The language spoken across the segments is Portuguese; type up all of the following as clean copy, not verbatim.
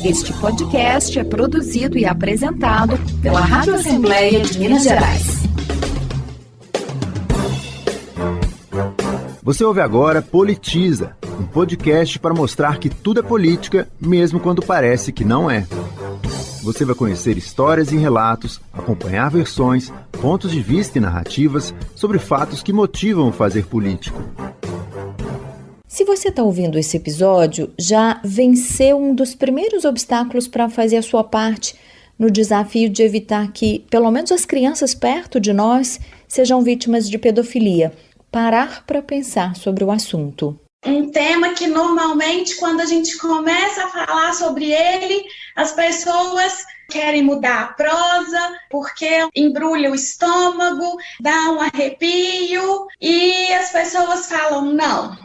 Este podcast é produzido e apresentado pela Rádio Assembleia de Minas Gerais. Você ouve agora Politiza, um podcast para mostrar que tudo é política, mesmo quando parece que não é. Você vai conhecer histórias e relatos, acompanhar versões, pontos de vista e narrativas sobre fatos que motivam o fazer político. Se você está ouvindo esse episódio, já venceu um dos primeiros obstáculos para fazer a sua parte no desafio de evitar que, pelo menos as crianças perto de nós, sejam vítimas de pedofilia. Parar para pensar sobre o assunto. Um tema que normalmente quando a gente começa a falar sobre ele, as pessoas querem mudar a prosa, porque embrulha o estômago, dá um arrepio e as pessoas falam,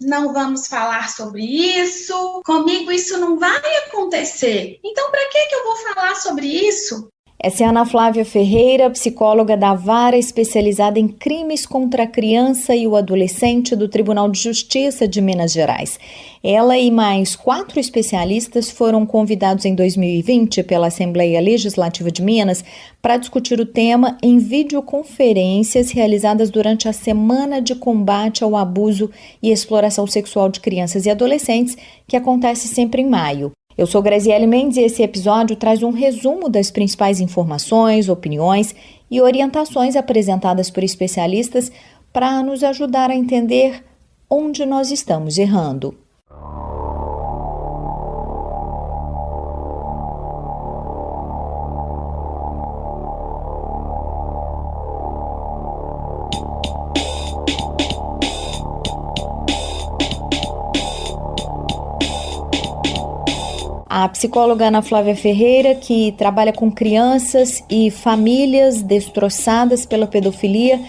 não vamos falar sobre isso, comigo isso não vai acontecer. Então para que eu vou falar sobre isso? Essa é a Ana Flávia Ferreira, psicóloga da Vara especializada em crimes contra a criança e o adolescente do Tribunal de Justiça de Minas Gerais. Ela e mais 4 especialistas foram convidados em 2020 pela Assembleia Legislativa de Minas para discutir o tema em videoconferências realizadas durante a Semana de Combate ao Abuso e Exploração Sexual de Crianças e Adolescentes, que acontece sempre em maio. Eu sou Graziele Mendes e esse episódio traz um resumo das principais informações, opiniões e orientações apresentadas por especialistas para nos ajudar a entender onde nós estamos errando. A psicóloga Ana Flávia Ferreira, que trabalha com crianças e famílias destroçadas pela pedofilia,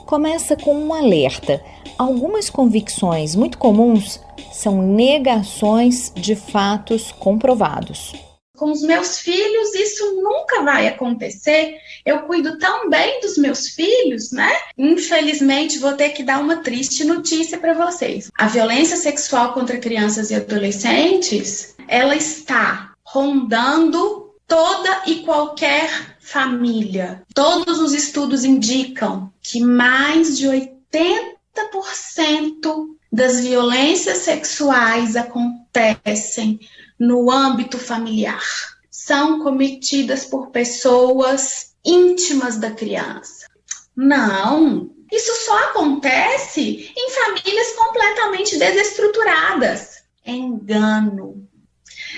começa com um alerta. Algumas convicções muito comuns são negações de fatos comprovados. Com os meus filhos, isso nunca vai acontecer. Eu cuido tão bem dos meus filhos, né? Infelizmente, vou ter que dar uma triste notícia para vocês. A violência sexual contra crianças e adolescentes, ela está rondando toda e qualquer família. Todos os estudos indicam que mais de 80% das violências sexuais acontecem no âmbito familiar. São cometidas por pessoas íntimas da criança. Não, isso só acontece em famílias completamente desestruturadas. Engano.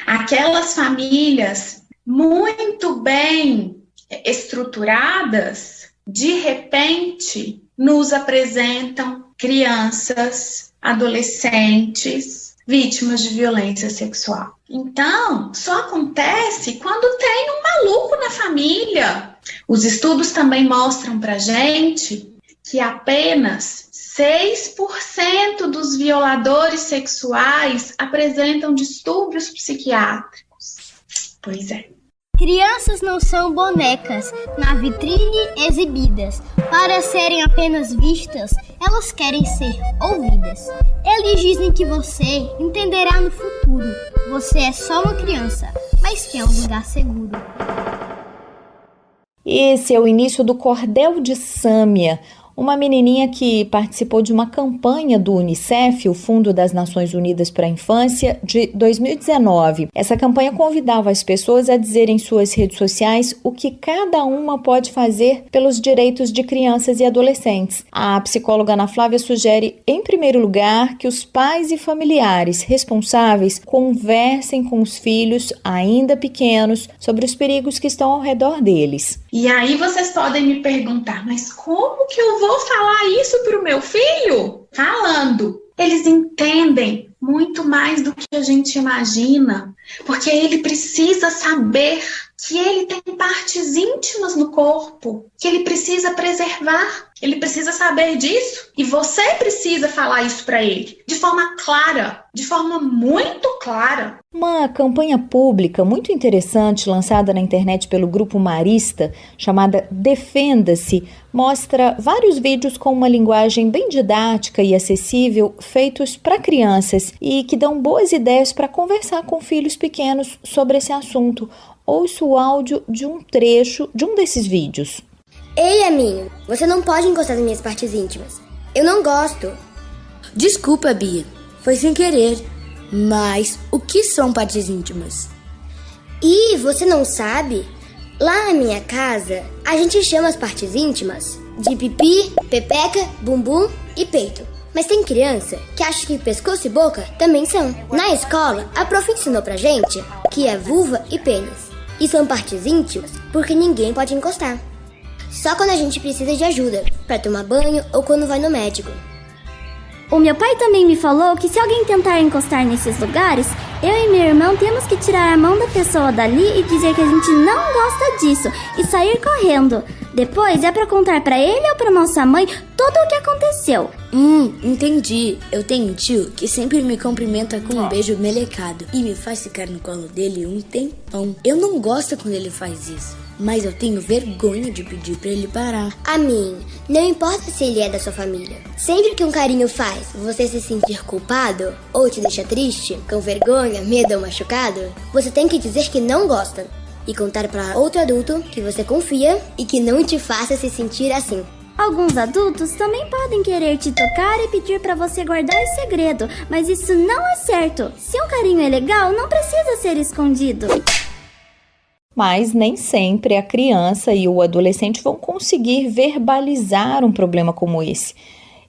Aquelas famílias muito bem estruturadas, de repente, nos apresentam crianças, adolescentes, vítimas de violência sexual. Então, só acontece quando tem um maluco na família. Os estudos também mostram pra gente que apenas 6% dos violadores sexuais apresentam distúrbios psiquiátricos. Pois é. Crianças não são bonecas na vitrine exibidas. Para serem apenas vistas, elas querem ser ouvidas. Eles dizem que você entenderá no futuro. Você é só uma criança, mas quer um lugar seguro. Esse é o início do Cordel de Sâmia, uma menininha que participou de uma campanha do Unicef, o Fundo das Nações Unidas para a Infância, de 2019. Essa campanha convidava as pessoas a dizer em suas redes sociais o que cada uma pode fazer pelos direitos de crianças e adolescentes. A psicóloga Ana Flávia sugere, em primeiro lugar, que os pais e familiares responsáveis conversem com os filhos, ainda pequenos, sobre os perigos que estão ao redor deles. E aí vocês podem me perguntar, mas como que eu vou falar isso para o meu filho? Falando. Eles entendem muito mais do que a gente imagina, porque ele precisa saber que ele tem partes íntimas no corpo, que ele precisa preservar, ele precisa saber disso, e você precisa falar isso para ele, de forma clara, de forma muito clara. Uma campanha pública muito interessante lançada na internet pelo Grupo Marista, chamada Defenda-se, mostra vários vídeos com uma linguagem bem didática e acessível, feitos para crianças e que dão boas ideias para conversar com filhos pequenos sobre esse assunto. Ouça o áudio de um trecho de um desses vídeos. Ei, Aminho, você não pode encostar nas minhas partes íntimas. Eu não gosto. Desculpa, Bia. Foi sem querer. Mas o que são partes íntimas? E você não sabe? Lá na minha casa, a gente chama as partes íntimas de pipi, pepeca, bumbum e peito. Mas tem criança que acha que pescoço e boca também são. Na escola, a prof ensinou pra gente que é vulva e pênis. E são partes íntimas porque ninguém pode encostar. Só quando a gente precisa de ajuda, pra tomar banho ou quando vai no médico. O meu pai também me falou que se alguém tentar encostar nesses lugares, eu e meu irmão temos que tirar a mão da pessoa dali e dizer que a gente não gosta disso e sair correndo. Depois é pra contar pra ele ou pra nossa mãe tudo o que aconteceu. Entendi. Eu tenho um tio que sempre me cumprimenta com um beijo melecado e me faz ficar no colo dele um tempão. Eu não gosto quando ele faz isso, mas eu tenho vergonha de pedir pra ele parar. A mim, não importa se ele é da sua família. Sempre que um carinho faz você se sentir culpado ou te deixa triste, com vergonha, medo ou machucado, você tem que dizer que não gosta e contar para outro adulto que você confia e que não te faça se sentir assim. Alguns adultos também podem querer te tocar e pedir pra você guardar segredo, mas isso não é certo. Se um carinho é legal, não precisa ser escondido. Mas nem sempre a criança e o adolescente vão conseguir verbalizar um problema como esse.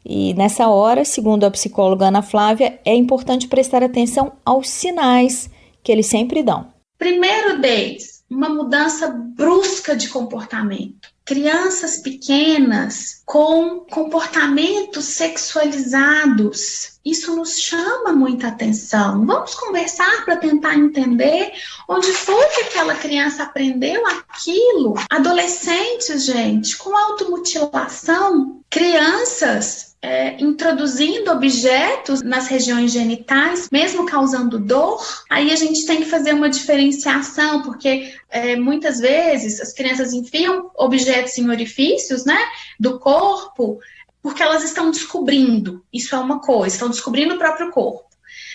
E nessa hora, segundo a psicóloga Ana Flávia, é importante prestar atenção aos sinais que eles sempre dão. Primeiro deles, uma mudança brusca de comportamento. Crianças pequenas com comportamentos sexualizados. Isso nos chama muita atenção. Vamos conversar para tentar entender onde foi que aquela criança aprendeu aquilo. Adolescentes, gente, com automutilação. Crianças introduzindo objetos nas regiões genitais, mesmo causando dor. Aí a gente tem que fazer uma diferenciação, porque muitas vezes as crianças enfiam objetos em orifícios, né, do corpo, porque elas estão descobrindo. Isso é uma coisa, estão descobrindo o próprio corpo.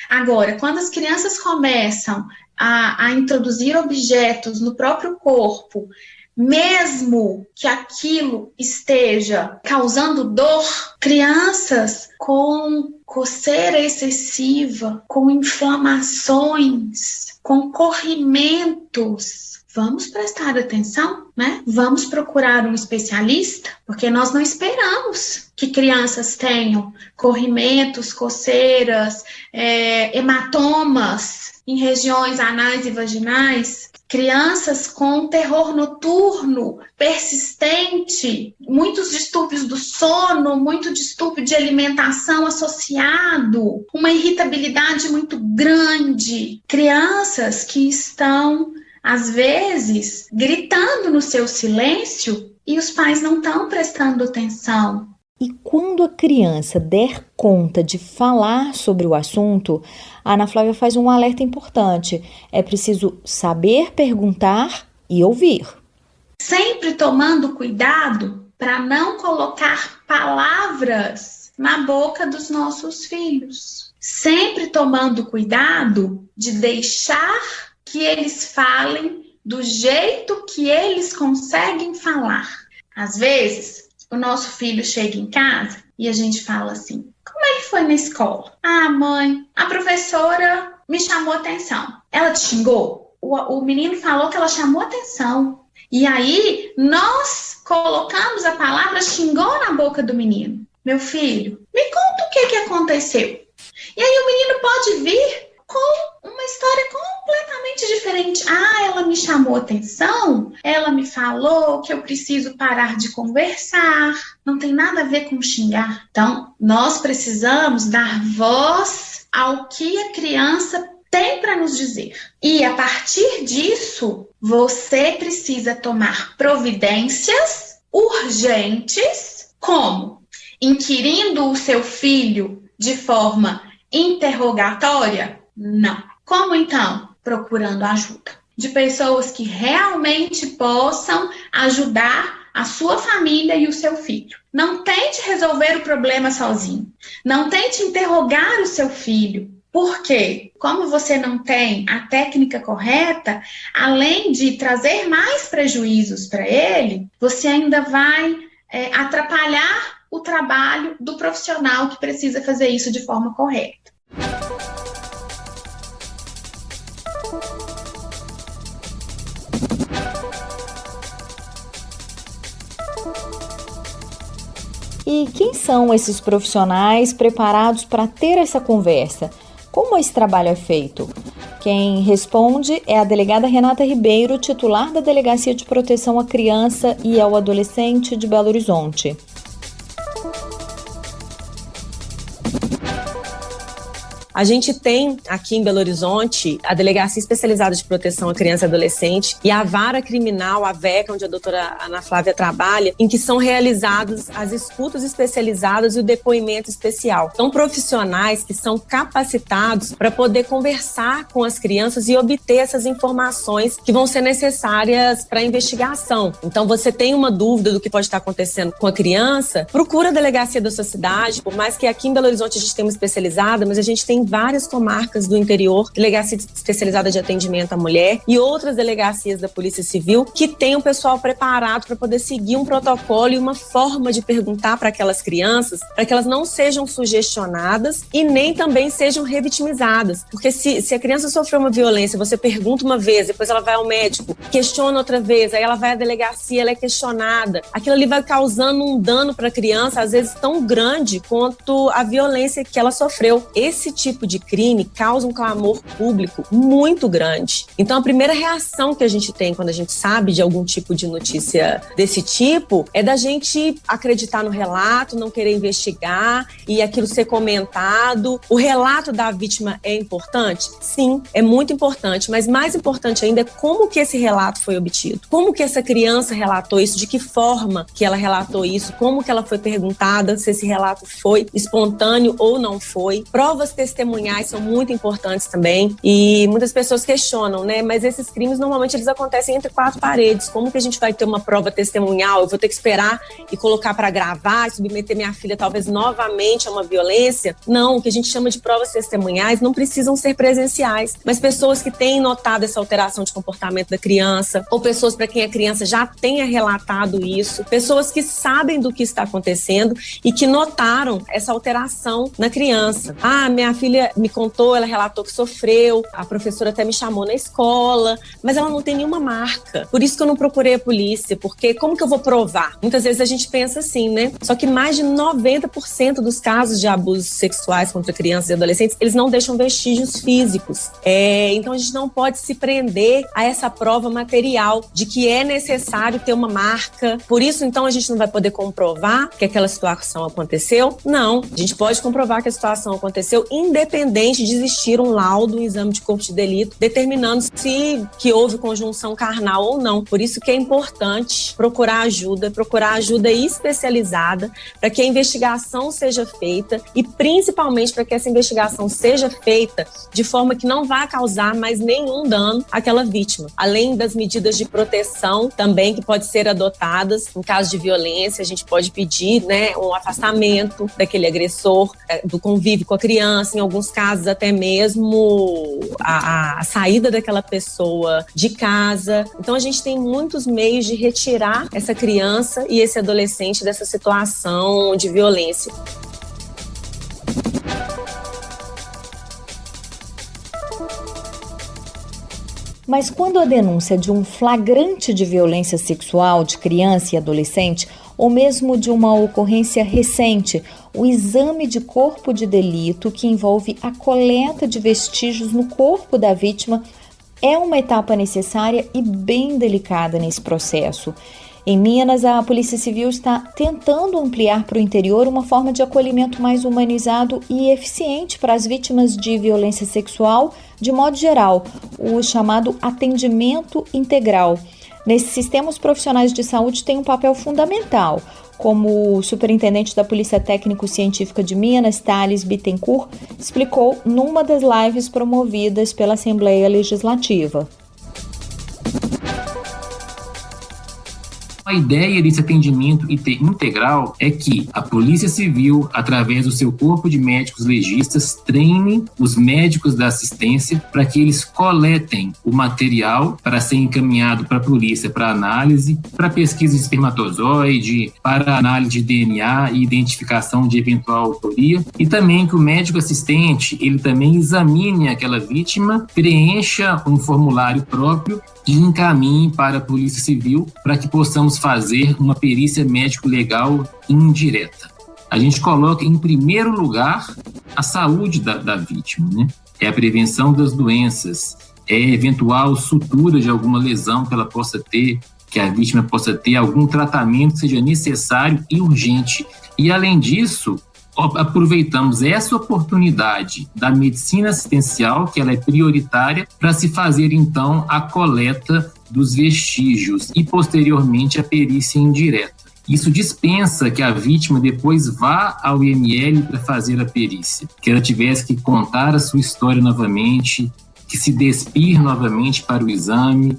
Agora, quando as crianças começam a introduzir objetos no próprio corpo, mesmo que aquilo esteja causando dor, crianças com coceira excessiva, com inflamações, com corrimentos, vamos prestar atenção, né? Vamos procurar um especialista, porque nós não esperamos que crianças tenham corrimentos, coceiras, hematomas em regiões anais e vaginais. Crianças com terror noturno persistente, muitos distúrbios do sono, muito distúrbio de alimentação associado, uma irritabilidade muito grande. Crianças que estão, às vezes, gritando no seu silêncio e os pais não estão prestando atenção. E quando a criança der conta de falar sobre o assunto, a Ana Flávia faz um alerta importante. É preciso saber perguntar e ouvir. Sempre tomando cuidado para não colocar palavras na boca dos nossos filhos. Sempre tomando cuidado de deixar que eles falem do jeito que eles conseguem falar. Às vezes, o nosso filho chega em casa e a gente fala assim: como é que foi na escola? Ah, mãe, a professora me chamou atenção. Ela te xingou? O menino falou que ela chamou atenção. E aí, nós colocamos a palavra xingou na boca do menino. Meu filho, me conta o que aconteceu. E aí o menino pode vir com uma história completamente diferente. Ah, ela me chamou atenção, ela me falou que eu preciso parar de conversar. Não tem nada a ver com xingar. Então, nós precisamos dar voz ao que a criança tem para nos dizer. E a partir disso, você precisa tomar providências urgentes, como inquirindo o seu filho de forma interrogatória? Não. Como então? Procurando ajuda de pessoas que realmente possam ajudar a sua família e o seu filho. Não tente resolver o problema sozinho. Não tente interrogar o seu filho. Por quê? Como você não tem a técnica correta, além de trazer mais prejuízos para ele, você ainda vai atrapalhar o trabalho do profissional que precisa fazer isso de forma correta. E quem são esses profissionais preparados para ter essa conversa? Como esse trabalho é feito? Quem responde é a delegada Renata Ribeiro, titular da Delegacia de Proteção à Criança e ao Adolescente de Belo Horizonte. A gente tem aqui em Belo Horizonte a Delegacia Especializada de Proteção à Criança e Adolescente e a Vara Criminal, a VECA, onde a doutora Ana Flávia trabalha, em que são realizadas as escutas especializadas e o depoimento especial. São profissionais que são capacitados para poder conversar com as crianças e obter essas informações que vão ser necessárias para a investigação. Então, você tem uma dúvida do que pode estar acontecendo com a criança, procura a delegacia da sua cidade, por mais que aqui em Belo Horizonte a gente tenha uma especializada, mas a gente tem várias comarcas do interior, delegacia especializada de atendimento à mulher e outras delegacias da Polícia Civil que tem o pessoal preparado para poder seguir um protocolo e uma forma de perguntar para aquelas crianças, para que elas não sejam sugestionadas e nem também sejam revitimizadas. Porque se a criança sofreu uma violência, você pergunta uma vez, depois ela vai ao médico, questiona outra vez, aí ela vai à delegacia, ela é questionada. Aquilo ali vai causando um dano para a criança, às vezes tão grande quanto a violência que ela sofreu. Esse tipo de crime causa um clamor público muito grande. Então, a primeira reação que a gente tem quando a gente sabe de algum tipo de notícia desse tipo é da gente acreditar no relato, não querer investigar e aquilo ser comentado. O relato da vítima é importante? Sim, é muito importante, mas mais importante ainda é como que esse relato foi obtido. Como que essa criança relatou isso, de que forma que ela relatou isso, como que ela foi perguntada, se esse relato foi espontâneo ou não foi. Provas testemunhais são muito importantes também e muitas pessoas questionam, né? Mas esses crimes normalmente eles acontecem entre quatro paredes. Como que a gente vai ter uma prova testemunhal? Eu vou ter que esperar e colocar para gravar, submeter minha filha talvez novamente a uma violência? Não, o que a gente chama de provas testemunhais não precisam ser presenciais, mas pessoas que têm notado essa alteração de comportamento da criança ou pessoas para quem a criança já tenha relatado isso, pessoas que sabem do que está acontecendo e que notaram essa alteração na criança. Ah, minha filha me contou, ela relatou que sofreu, a professora até me chamou na escola, mas ela não tem nenhuma marca. Por isso que eu não procurei a polícia, porque como que eu vou provar? Muitas vezes a gente pensa assim, né? Só que mais de 90% dos casos de abusos sexuais contra crianças e adolescentes, eles não deixam vestígios físicos. Então a gente não pode se prender a essa prova material de que é necessário ter uma marca. Por isso, então, a gente não vai poder comprovar que aquela situação aconteceu? Não. A gente pode comprovar que a situação aconteceu independente de existir um laudo, um exame de corpo de delito, determinando se que houve conjunção carnal ou não. Por isso que é importante procurar ajuda especializada para que a investigação seja feita e principalmente para que essa investigação seja feita de forma que não vá causar mais nenhum dano àquela vítima. Além das medidas de proteção também que podem ser adotadas em caso de violência, a gente pode pedir, né, um afastamento daquele agressor, do convívio com a criança, em alguns casos até mesmo a saída daquela pessoa de casa. Então a gente tem muitos meios de retirar essa criança e esse adolescente dessa situação de violência. Mas quando a denúncia de um flagrante de violência sexual de criança e adolescente, ou mesmo de uma ocorrência recente, o exame de corpo de delito, que envolve a coleta de vestígios no corpo da vítima, é uma etapa necessária e bem delicada nesse processo. Em Minas, a Polícia Civil está tentando ampliar para o interior uma forma de acolhimento mais humanizado e eficiente para as vítimas de violência sexual, de modo geral, o chamado atendimento integral. Nesse sistema, os profissionais de saúde têm um papel fundamental, como o superintendente da Polícia Técnico-Científica de Minas, Thales Bittencourt, explicou numa das lives promovidas pela Assembleia Legislativa. A ideia desse atendimento integral é que a Polícia Civil, através do seu corpo de médicos legistas, treine os médicos da assistência para que eles coletem o material para ser encaminhado para a polícia para análise, para pesquisa de espermatozoide, para análise de DNA e identificação de eventual autoria, e também que o médico assistente ele também examine aquela vítima, preencha um formulário próprio e encaminhe para a Polícia Civil para que possamos fazer uma perícia médico-legal indireta. A gente coloca em primeiro lugar a saúde da vítima, né? É a prevenção das doenças, é eventual sutura de alguma lesão que ela possa ter, que a vítima possa ter, algum tratamento que seja necessário e urgente. E além disso, aproveitamos essa oportunidade da medicina assistencial, que ela é prioritária, para se fazer então a coleta dos vestígios e posteriormente a perícia indireta. Isso dispensa que a vítima depois vá ao IML para fazer a perícia, que ela tivesse que contar a sua história novamente, que se despir novamente para o exame.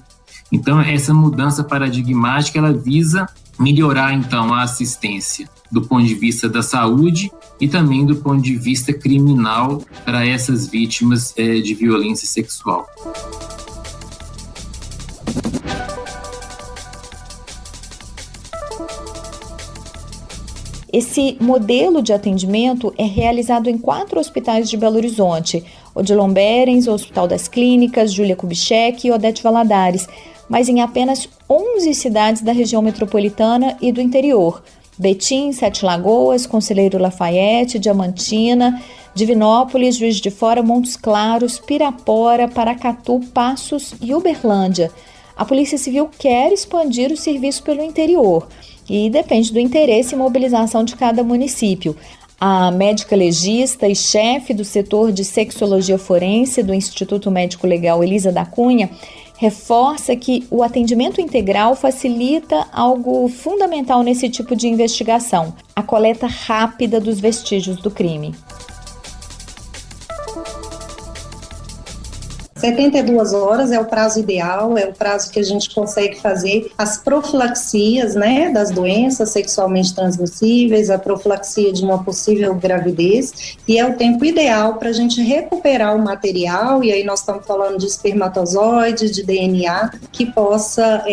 Então essa mudança paradigmática ela visa melhorar então a assistência do ponto de vista da saúde e também do ponto de vista criminal para essas vítimas de violência sexual. Esse modelo de atendimento é realizado em 4 hospitais de Belo Horizonte: Odilon Berens, o Hospital das Clínicas, Júlia Kubitschek e Odete Valadares, mas em apenas 11 cidades da região metropolitana e do interior: Betim, Sete Lagoas, Conselheiro Lafayette, Diamantina, Divinópolis, Juiz de Fora, Montes Claros, Pirapora, Paracatu, Passos e Uberlândia. A Polícia Civil quer expandir o serviço pelo interior e depende do interesse e mobilização de cada município. A médica legista e chefe do setor de sexologia forense do Instituto Médico Legal, Elisa da Cunha, reforça que o atendimento integral facilita algo fundamental nesse tipo de investigação: a coleta rápida dos vestígios do crime. 72 horas é o prazo ideal, é o prazo que a gente consegue fazer as profilaxias, né, das doenças sexualmente transmissíveis, a profilaxia de uma possível gravidez, e é o tempo ideal para a gente recuperar o material, e aí nós estamos falando de espermatozoide, de DNA, que possa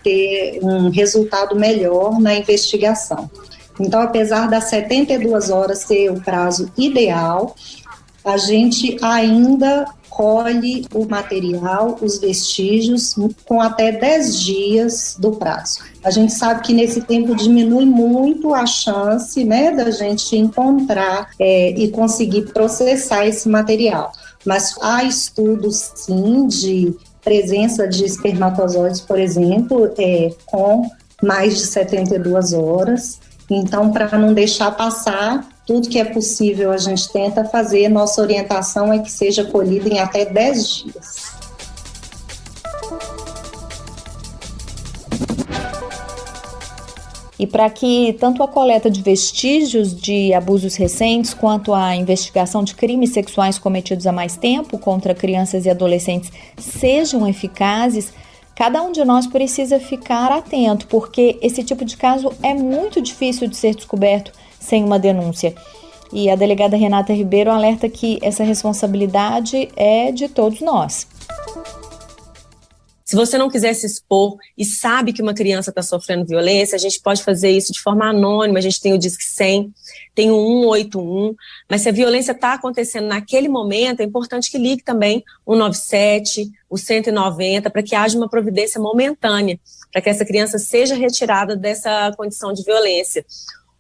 ter um resultado melhor na investigação. Então, apesar das 72 horas ser o prazo ideal, a gente ainda colhe o material, os vestígios, com até 10 dias do prazo. A gente sabe que nesse tempo diminui muito a chance, né, da gente encontrar e conseguir processar esse material. Mas há estudos, sim, de presença de espermatozoides, por exemplo, com mais de 72 horas. Então, para não deixar passar, tudo que é possível a gente tenta fazer. Nossa orientação é que seja colhida em até 10 dias. E para que tanto a coleta de vestígios de abusos recentes quanto a investigação de crimes sexuais cometidos há mais tempo contra crianças e adolescentes sejam eficazes, cada um de nós precisa ficar atento, porque esse tipo de caso é muito difícil de ser descoberto sem uma denúncia. E a delegada Renata Ribeiro alerta que essa responsabilidade é de todos nós. Se você não quiser se expor e sabe que uma criança está sofrendo violência, a gente pode fazer isso de forma anônima. A gente tem o Disque 100, tem o 181, mas se a violência está acontecendo naquele momento, é importante que ligue também o 197, o 190, para que haja uma providência momentânea, para que essa criança seja retirada dessa condição de violência.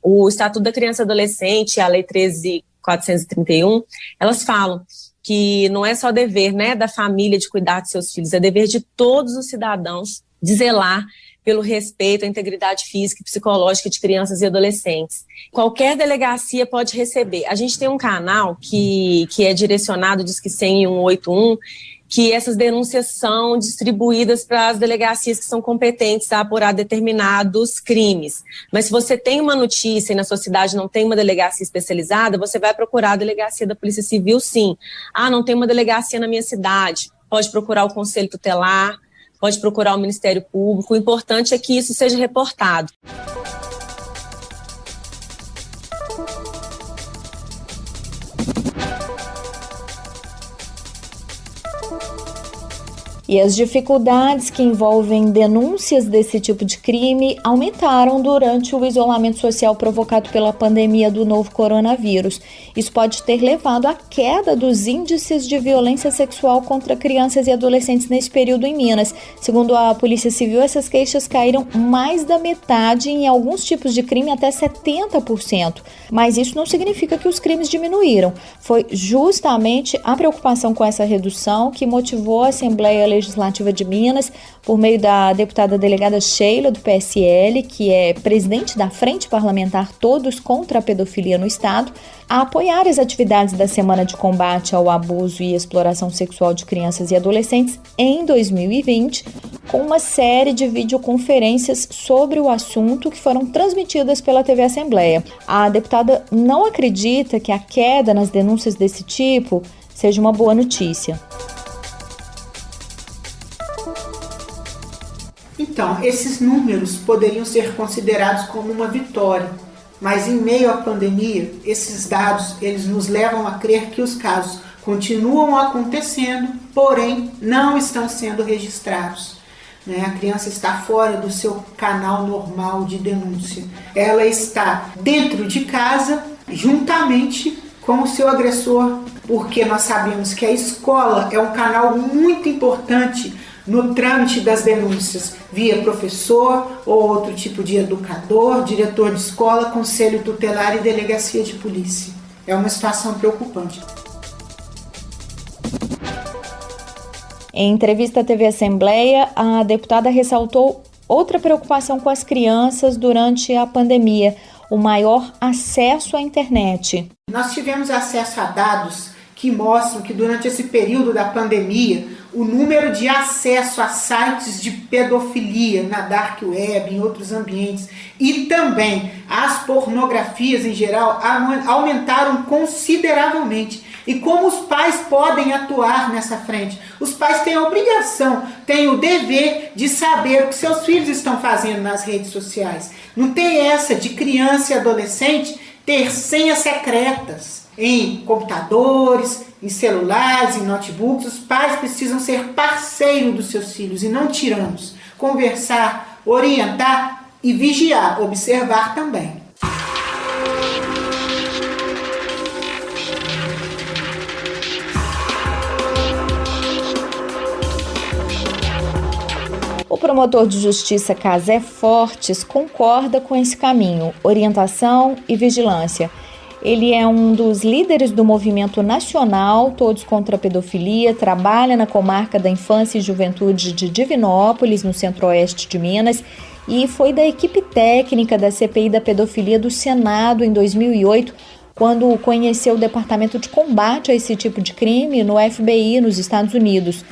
O Estatuto da Criança e Adolescente, a Lei 13.431, elas falam que não é só dever, né, da família de cuidar de seus filhos, é dever de todos os cidadãos de zelar pelo respeito à integridade física e psicológica de crianças e adolescentes. Qualquer delegacia pode receber. A gente tem um canal que é direcionado, Disque 100 e 181, que essas denúncias são distribuídas para as delegacias que são competentes a apurar determinados crimes. Mas se você tem uma notícia e na sua cidade não tem uma delegacia especializada, você vai procurar a delegacia da Polícia Civil, sim. Ah, não tem uma delegacia na minha cidade, pode procurar o Conselho Tutelar, pode procurar o Ministério Público. O importante é que isso seja reportado. E as dificuldades que envolvem denúncias desse tipo de crime aumentaram durante o isolamento social provocado pela pandemia do novo coronavírus. Isso pode ter levado à queda dos índices de violência sexual contra crianças e adolescentes nesse período em Minas. Segundo a Polícia Civil, essas queixas caíram mais da metade, em alguns tipos de crime até 70%. Mas isso não significa que os crimes diminuíram. Foi justamente a preocupação com essa redução que motivou a Assembleia Legislativa de Minas, por meio da deputada delegada Sheila, do PSL, que é presidente da Frente Parlamentar Todos contra a Pedofilia no Estado, a apoiar as atividades da Semana de Combate ao Abuso e Exploração Sexual de Crianças e Adolescentes em 2020, com uma série de videoconferências sobre o assunto que foram transmitidas pela TV Assembleia. A deputada não acredita que a queda nas denúncias desse tipo seja uma boa notícia. Então, esses números poderiam ser considerados como uma vitória, mas em meio à pandemia, esses dados eles nos levam a crer que os casos continuam acontecendo, porém não estão sendo registrados. A criança está fora do seu canal normal de denúncia. Ela está dentro de casa, juntamente com o seu agressor, porque nós sabemos que a escola é um canal muito importante no trâmite das denúncias, via professor ou outro tipo de educador, diretor de escola, conselho tutelar e delegacia de polícia. É uma situação preocupante. Em entrevista à TV Assembleia, a deputada ressaltou outra preocupação com as crianças durante a pandemia: o maior acesso à internet. Nós tivemos acesso a dados que mostram que durante esse período da pandemia, o número de acesso a sites de pedofilia na dark web, em outros ambientes, e também as pornografias em geral, aumentaram consideravelmente. E como os pais podem atuar nessa frente? Os pais têm a obrigação, têm o dever de saber o que seus filhos estão fazendo nas redes sociais. Não tem essa de criança e adolescente ter senhas secretas em computadores, em celulares, em notebooks. Os pais precisam ser parceiros dos seus filhos e não tiranos. Conversar, orientar e vigiar, observar também. O promotor de justiça Casé Fortes concorda com esse caminho: orientação e vigilância. Ele é um dos líderes do movimento nacional Todos contra a Pedofilia, trabalha na comarca da Infância e Juventude de Divinópolis, no centro-oeste de Minas, e foi da equipe técnica da CPI da pedofilia do Senado em 2008, quando conheceu o Departamento de Combate a esse tipo de crime no FBI, nos Estados Unidos.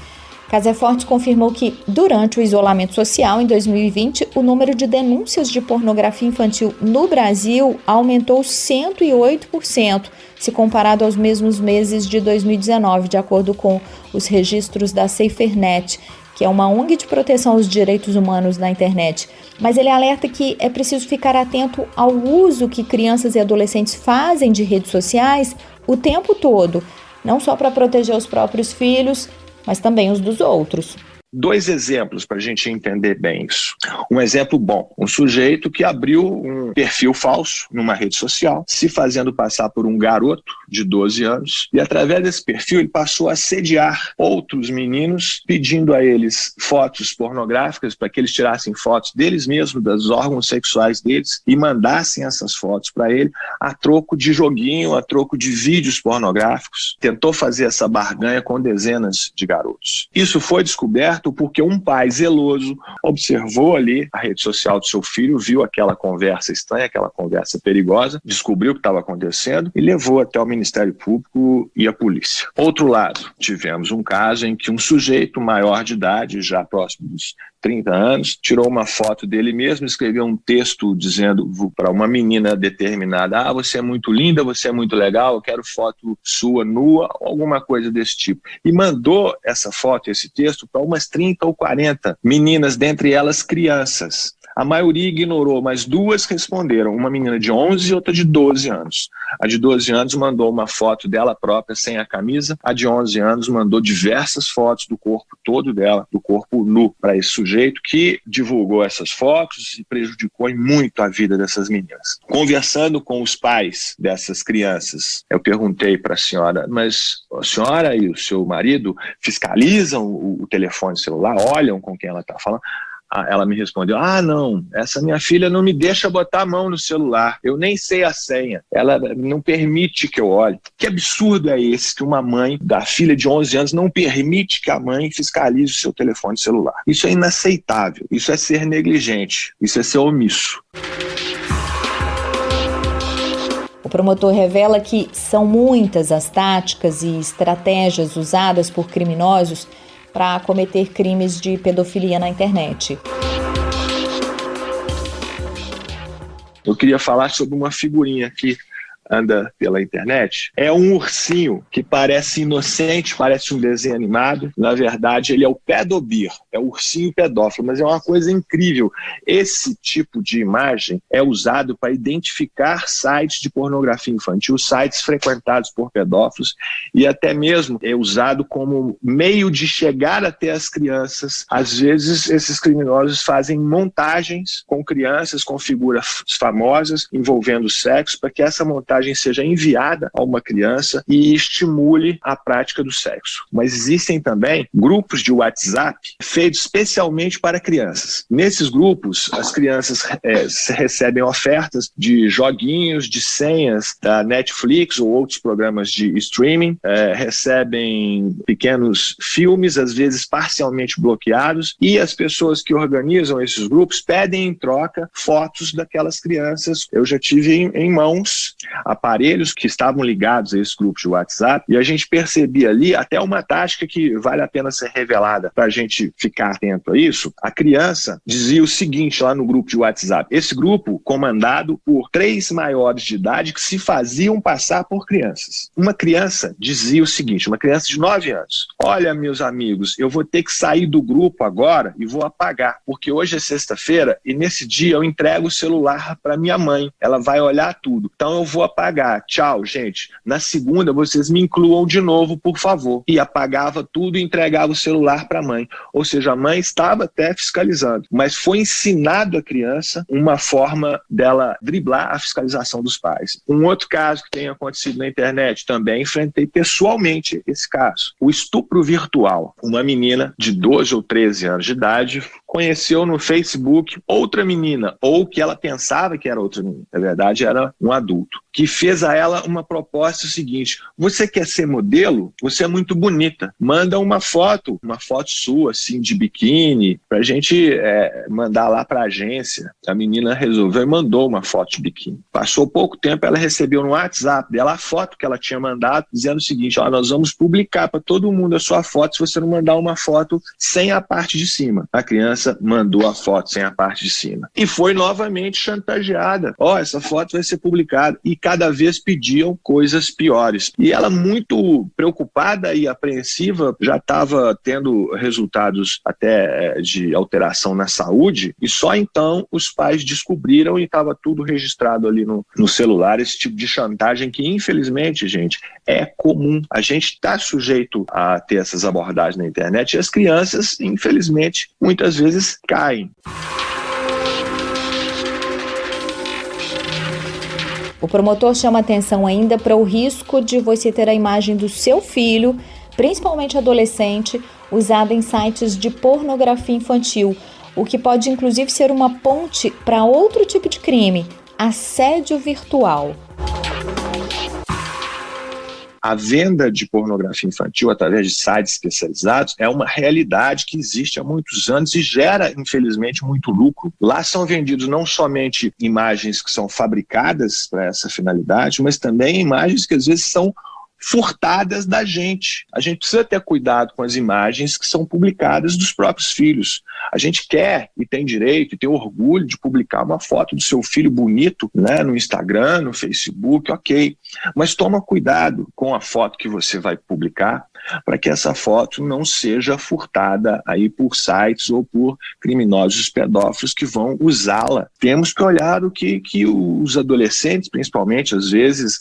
Casé Fortes confirmou que, durante o isolamento social, em 2020, o número de denúncias de pornografia infantil no Brasil aumentou 108%, se comparado aos mesmos meses de 2019, de acordo com os registros da SaferNet, que é uma ONG de proteção aos direitos humanos na internet. Mas ele alerta que é preciso ficar atento ao uso que crianças e adolescentes fazem de redes sociais o tempo todo, não só para proteger os próprios filhos, mas também os dos outros. 2 exemplos para a gente entender bem isso. Um exemplo bom: um sujeito que abriu um perfil falso numa rede social, se fazendo passar por um garoto de 12 anos, e através desse perfil ele passou a assediar outros meninos, pedindo a eles fotos pornográficas para que eles tirassem fotos deles mesmos, dos órgãos sexuais deles, e mandassem essas fotos para ele a troco de joguinho, a troco de vídeos pornográficos. Tentou fazer essa barganha com dezenas de garotos. Isso foi descoberto porque um pai zeloso observou ali a rede social do seu filho, viu aquela conversa estranha, aquela conversa perigosa, descobriu o que estava acontecendo e levou até o Ministério Público e a polícia. Outro lado, tivemos um caso em que um sujeito maior de idade, já próximo dos 30 anos, tirou uma foto dele mesmo, escreveu um texto dizendo para uma menina determinada: você é muito linda, você é muito legal, eu quero foto sua nua, alguma coisa desse tipo. E mandou essa foto, esse texto, para umas 30 ou 40 meninas, dentre elas crianças. A maioria ignorou, mas 2 responderam, uma menina de 11 e outra de 12 anos. A de 12 anos mandou uma foto dela própria sem a camisa, a de 11 anos mandou diversas fotos do corpo todo dela, do corpo nu, para esse sujeito que divulgou essas fotos e prejudicou muito a vida dessas meninas. Conversando com os pais dessas crianças, eu perguntei para a senhora: mas a senhora e o seu marido fiscalizam o telefone celular, olham com quem ela está falando? Ela me respondeu: não, essa minha filha não me deixa botar a mão no celular, eu nem sei a senha, ela não permite que eu olhe. Que absurdo é esse que uma mãe da filha de 11 anos não permite que a mãe fiscalize o seu telefone celular? Isso é inaceitável, isso é ser negligente, isso é ser omisso. O promotor revela que são muitas as táticas e estratégias usadas por criminosos para cometer crimes de pedofilia na internet. Eu queria falar sobre uma figurinha que anda pela internet. É um ursinho que parece inocente, parece um desenho animado. Na verdade, ele é o Pedobir, é o ursinho pedófilo, mas é uma coisa incrível. Esse tipo de imagem é usado para identificar sites de pornografia infantil, sites frequentados por pedófilos, e até mesmo é usado como meio de chegar até as crianças. Às vezes, esses criminosos fazem montagens com crianças, com figuras famosas, envolvendo sexo, para que essa montagem seja enviada a uma criança e estimule a prática do sexo. Mas existem também grupos de WhatsApp feitos especialmente para crianças. Nesses grupos, as crianças recebem ofertas de joguinhos, de senhas da Netflix ou outros programas de streaming, recebem pequenos filmes, às vezes parcialmente bloqueados, e as pessoas que organizam esses grupos pedem em troca fotos daquelas crianças. Eu já tive em mãos aparelhos que estavam ligados a esse grupo de WhatsApp, e a gente percebia ali até uma tática que vale a pena ser revelada para a gente ficar atento a isso. A criança dizia o seguinte lá no grupo de WhatsApp, esse grupo comandado por 3 maiores de idade que se faziam passar por crianças. Uma criança dizia o seguinte, uma criança de 9 anos: olha, meus amigos, eu vou ter que sair do grupo agora e vou apagar, porque hoje é sexta-feira e nesse dia eu entrego o celular para minha mãe, ela vai olhar tudo, então eu vou apagar. Tchau, gente. Na segunda, vocês me incluam de novo, por favor. E apagava tudo e entregava o celular para a mãe. Ou seja, a mãe estava até fiscalizando, mas foi ensinado à criança uma forma dela driblar a fiscalização dos pais. Um outro caso que tem acontecido na internet, também enfrentei pessoalmente esse caso. O estupro virtual. Uma menina de 12 ou 13 anos de idade conheceu no Facebook outra menina, ou que ela pensava que era outra menina. Na verdade, era um adulto, que fez a ela uma proposta seguinte: você quer ser modelo? Você é muito bonita. Manda uma foto sua, assim, de biquíni, pra gente mandar lá pra agência. A menina resolveu e mandou uma foto de biquíni. Passou pouco tempo, ela recebeu no WhatsApp dela a foto que ela tinha mandado, dizendo o seguinte: nós vamos publicar para todo mundo a sua foto se você não mandar uma foto sem a parte de cima. A criança mandou a foto sem a parte de cima. E foi novamente chantageada. Essa foto vai ser publicada. E cada vez pediam coisas piores. E ela, muito preocupada e apreensiva, já estava tendo resultados até de alteração na saúde, e só então os pais descobriram e estava tudo registrado ali no celular, esse tipo de chantagem que, infelizmente, gente, é comum. A gente está sujeito a ter essas abordagens na internet e as crianças, infelizmente, muitas vezes caem. O promotor chama atenção ainda para o risco de você ter a imagem do seu filho, principalmente adolescente, usada em sites de pornografia infantil, o que pode inclusive ser uma ponte para outro tipo de crime, assédio virtual. A venda de pornografia infantil através de sites especializados é uma realidade que existe há muitos anos e gera, infelizmente, muito lucro. Lá são vendidos não somente imagens que são fabricadas para essa finalidade, mas também imagens que às vezes são furtadas da gente. A gente precisa ter cuidado com as imagens que são publicadas dos próprios filhos. A gente quer e tem direito e tem orgulho de publicar uma foto do seu filho bonito, né, no Instagram, no Facebook, ok. Mas toma cuidado com a foto que você vai publicar, para que essa foto não seja furtada aí por sites ou por criminosos pedófilos que vão usá-la. Temos que olhar o que os adolescentes, principalmente, às vezes,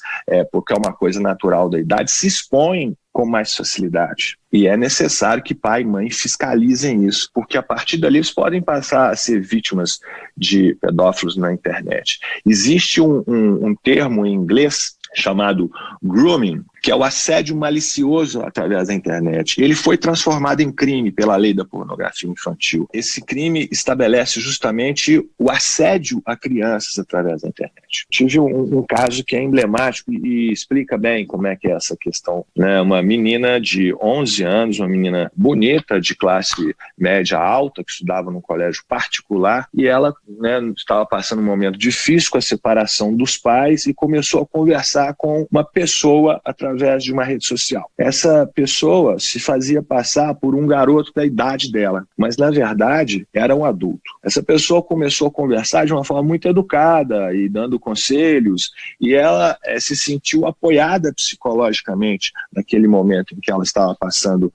porque é uma coisa natural da idade, se expõem com mais facilidade. E é necessário que pai e mãe fiscalizem isso, porque a partir dali eles podem passar a ser vítimas de pedófilos na internet. Existe um termo em inglês chamado grooming, que é o assédio malicioso através da internet. Ele foi transformado em crime pela lei da pornografia infantil. Esse crime estabelece justamente o assédio a crianças através da internet. Tive um caso que é emblemático e explica bem como é que é essa questão, né? Uma menina de 11 anos, uma menina bonita, de classe média alta, que estudava num colégio particular, e ela, né, estava passando um momento difícil com a separação dos pais e começou a conversar com uma pessoa através de uma rede social. Essa pessoa se fazia passar por um garoto da idade dela, mas na verdade era um adulto. Essa pessoa começou a conversar de uma forma muito educada e dando conselhos, e ela se sentiu apoiada psicologicamente naquele momento em que ela estava passando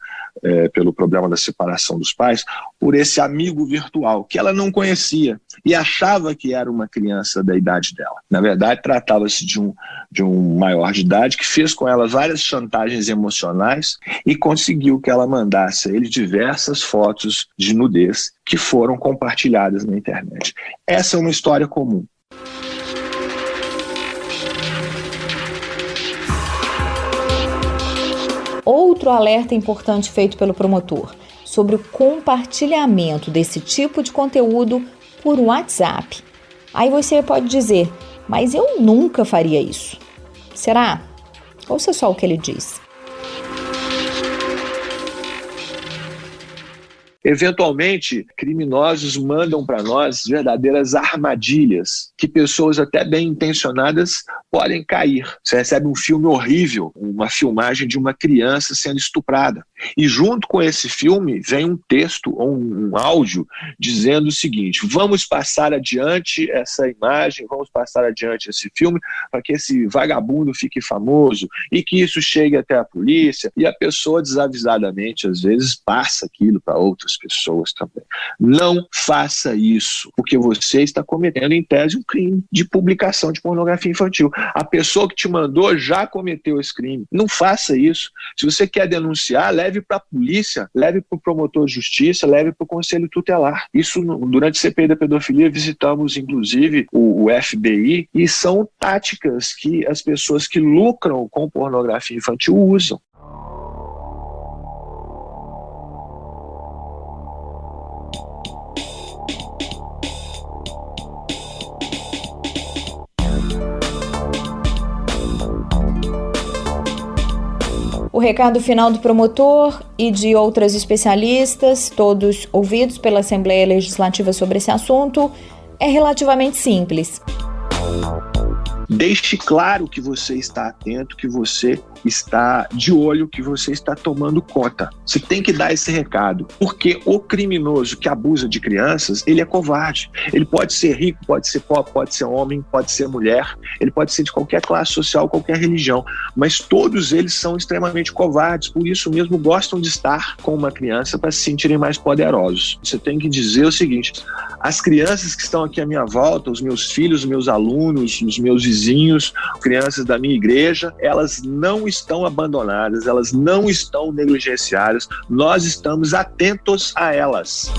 pelo problema da separação dos pais, por esse amigo virtual que ela não conhecia e achava que era uma criança da idade dela. Na verdade, tratava-se de um maior de idade que fez com ela várias chantagens emocionais e conseguiu que ela mandasse a ele diversas fotos de nudez que foram compartilhadas na internet. Essa é uma história comum. Outro alerta importante feito pelo promotor sobre o compartilhamento desse tipo de conteúdo por WhatsApp. Aí você pode dizer, mas eu nunca faria isso. Será? Ouça só o que ele diz. Eventualmente, criminosos mandam para nós verdadeiras armadilhas que pessoas até bem intencionadas podem cair. Você recebe um filme horrível, uma filmagem de uma criança sendo estuprada. E junto com esse filme vem um texto ou um áudio dizendo o seguinte: vamos passar adiante essa imagem, vamos passar adiante esse filme para que esse vagabundo fique famoso e que isso chegue até a polícia. E a pessoa desavisadamente, às vezes, passa aquilo para outras pessoas também. Não faça isso, porque você está cometendo, em tese, um crime de publicação de pornografia infantil. A pessoa que te mandou já cometeu esse crime. Não faça isso. Se você quer denunciar, leve para a polícia, leve para o promotor de justiça, leve para o conselho tutelar. Isso, durante a CPI da pedofilia, visitamos, inclusive, o FBI, e são táticas que as pessoas que lucram com pornografia infantil usam. O recado final do promotor e de outras especialistas, todos ouvidos pela Assembleia Legislativa sobre esse assunto, é relativamente simples. Deixe claro que você está atento, que você está de olho, que você está tomando conta. Você tem que dar esse recado, porque o criminoso que abusa de crianças, ele é covarde. Ele pode ser rico, pode ser pobre, pode ser homem, pode ser mulher, ele pode ser de qualquer classe social, qualquer religião, mas todos eles são extremamente covardes, por isso mesmo gostam de estar com uma criança para se sentirem mais poderosos. Você tem que dizer o seguinte: as crianças que estão aqui à minha volta, os meus filhos, os meus alunos, os meus vizinhos, crianças da minha igreja, elas não estão abandonadas, elas não estão negligenciadas, nós estamos atentos a elas.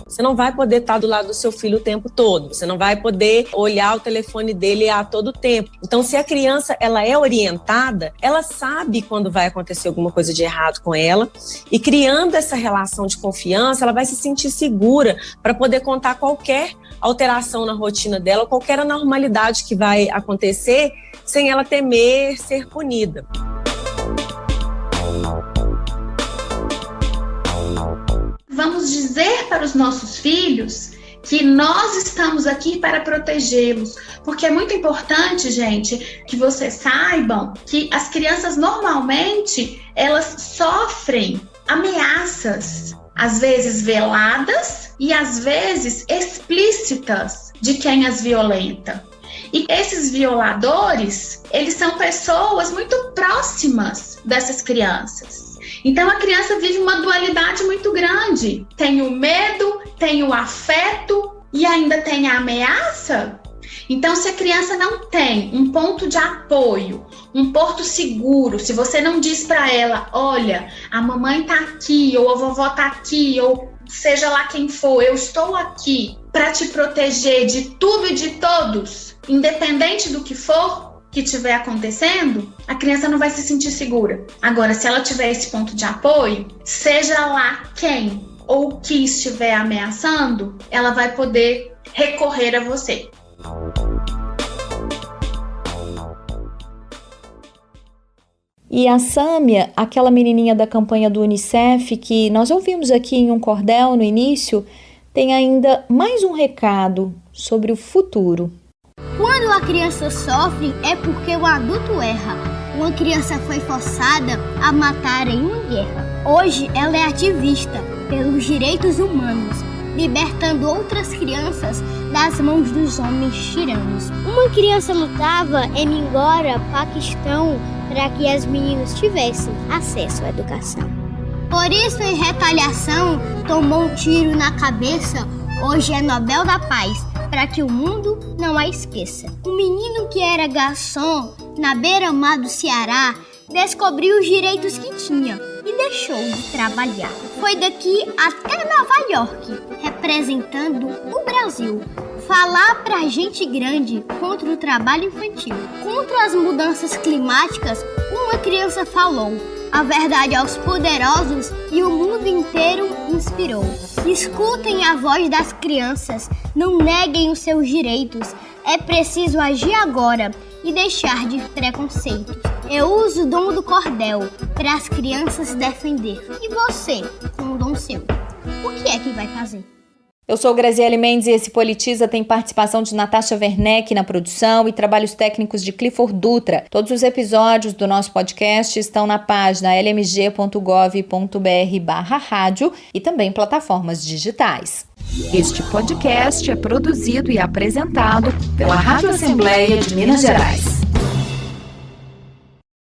Você não vai poder estar do lado do seu filho o tempo todo. Você não vai poder olhar o telefone dele a todo tempo. Então, se a criança ela é orientada, ela sabe quando vai acontecer alguma coisa de errado com ela. E criando essa relação de confiança, ela vai se sentir segura para poder contar qualquer alteração na rotina dela, qualquer anormalidade que vai acontecer, sem ela temer ser punida. Vamos dizer para os nossos filhos que nós estamos aqui para protegê-los, porque é muito importante, gente, que vocês saibam que as crianças normalmente elas sofrem ameaças, às vezes veladas e às vezes explícitas de quem as violenta. E esses violadores, eles são pessoas muito próximas dessas crianças. Então a criança vive uma dualidade muito grande. Tem o medo, tem o afeto e ainda tem a ameaça. Então, se a criança não tem um ponto de apoio, um porto seguro, se você não diz para ela, olha, a mamãe tá aqui, ou a vovó tá aqui, ou seja lá quem for, eu estou aqui para te proteger de tudo e de todos, independente do que for que estiver acontecendo, a criança não vai se sentir segura. Agora, se ela tiver esse ponto de apoio, seja lá quem ou o que estiver ameaçando, ela vai poder recorrer a você. E a Sâmia, aquela menininha da campanha do Unicef que nós ouvimos aqui em um cordel no início, tem ainda mais um recado sobre o futuro. Quando a criança sofre é porque o adulto erra. Uma criança foi forçada a matar em uma guerra. Hoje ela é ativista pelos direitos humanos, libertando outras crianças das mãos dos homens tiranos. Uma criança lutava em Mingora, Paquistão, para que as meninas tivessem acesso à educação. Por isso, em retaliação, tomou um tiro na cabeça. Hoje é Nobel da Paz, para que o mundo não a esqueça. Um menino que era garçom na beira-mar do Ceará descobriu os direitos que tinha e deixou de trabalhar. Foi daqui até Nova York, representando o Brasil, falar pra gente grande contra o trabalho infantil. Contra as mudanças climáticas, uma criança falou a verdade aos poderosos e o mundo inteiro inspirou. Escutem a voz das crianças, não neguem os seus direitos. É preciso agir agora e deixar de preconceito. Eu uso o dom do cordel para as crianças defender. E você, com o dom seu, o que é que vai fazer? Eu sou Graziele Mendes e esse Politiza tem participação de Natasha Werneck na produção e trabalhos técnicos de Clifford Dutra. Todos os episódios do nosso podcast estão na página lmg.gov.br/rádio e também plataformas digitais. Este podcast é produzido e apresentado pela Rádio Assembleia de Minas Gerais.